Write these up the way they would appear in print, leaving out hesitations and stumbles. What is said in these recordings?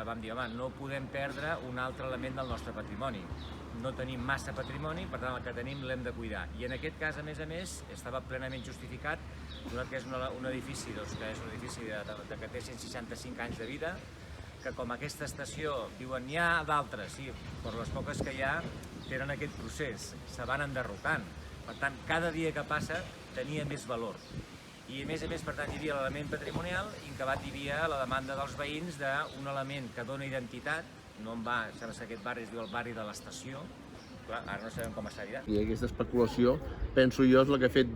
vam dir, home, no podem perdre un altre element del nostre patrimoni. No tenim massa patrimoni, per tant el que tenim l'hem de cuidar. I en aquest cas, a més, estava plenament justificat, donat que és un edifici, que és un edifici que té 165 anys de vida, que com aquesta estació, diuen, n'hi ha d'altres, sí, però les poques que hi ha tenen aquest procés, se van enderrocant. Per tant, cada dia que passa tenia més valor. I a més, per tant, hi havia l'element patrimonial i en acabat hi havia la demanda dels veïns d'un element que dona identitat. No en va, saps que aquest barri es diu el barri de l'estació, clar, ara no sabem com es seguirà. I aquesta especulació, penso jo, és la que ha fet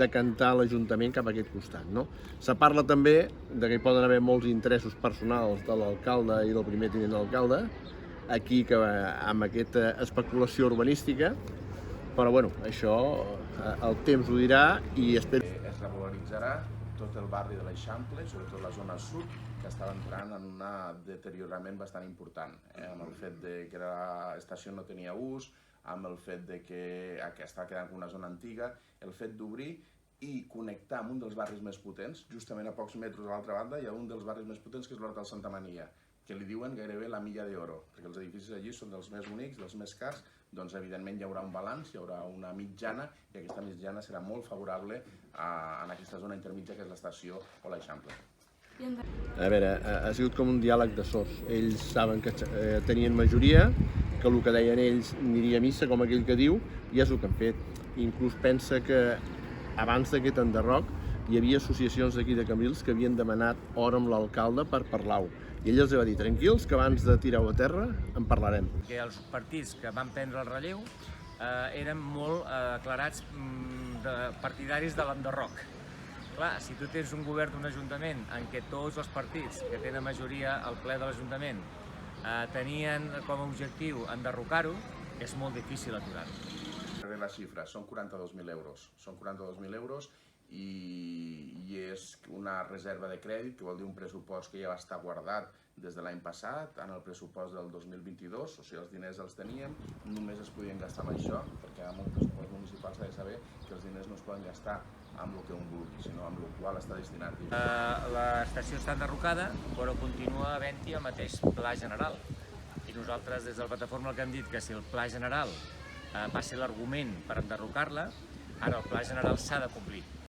decantar l'Ajuntament cap a aquest costat, no? Se parla també de que hi poden haver molts interessos personals de l'alcalde i del primer tinent d'alcalde, aquí que amb aquesta especulació urbanística, però bueno, això el temps ho dirà i espero... Es regularitzarà tot el barri de l'Eixample, sobretot la zona sud, que estava entrant en un deteriorament bastant important, amb el fet que l'estació no tenia ús, amb el fet que estava quedant una zona antiga, el fet d'obrir i connectar amb un dels barris més potents, justament a pocs metres a l'altra banda hi ha un dels barris més potents que és l'Hort del Santa Maria, que li diuen gairebé la milla d'oro, perquè els edificis allí són dels més bonics, dels més cars, doncs evidentment hi haurà un balanç, hi haurà una mitjana, i aquesta mitjana serà molt favorable en aquesta zona intermitja que és l'estació o l'Eixample. A veure, ha sigut com un diàleg de sords. Ells saben que tenien majoria, que el que deien ells aniria a missa, com aquell que diu, i és el que han fet. Inclús pensa que abans d'aquest enderroc hi havia associacions d'aquí de Cambrils que havien demanat hora amb l'alcalde per parlar-ho. I ell els va dir, tranquils, que abans de tirar-ho a terra en parlarem. Que els partits que van prendre el relleu eren molt aclarats partidaris de l'enderroc. Clar, si tu tens un govern d'un ajuntament en què tots els partits que tenen majoria al ple de l'Ajuntament tenien com a objectiu enderrocar-ho, és molt difícil aturar-ho. La xifra són 42.000 euros. Són 42.000 euros i és una reserva de crèdit, que vol dir un pressupost que ja va estar guardat des de l'any passat, en el pressupost del 2022, o sigui, els diners els teníem, només es podien gastar amb això, perquè amb un pressupost municipal s'ha de saber que els diners no es poden gastar amb el que un vulgui, sinó amb el qual està destinat. L'estació està enderrocada, però continua havent-hi el mateix pla general. I nosaltres, des de la plataforma, el que hem dit que si el pla general va ser l'argument per enderrocar-la, ara el pla general s'ha de complir.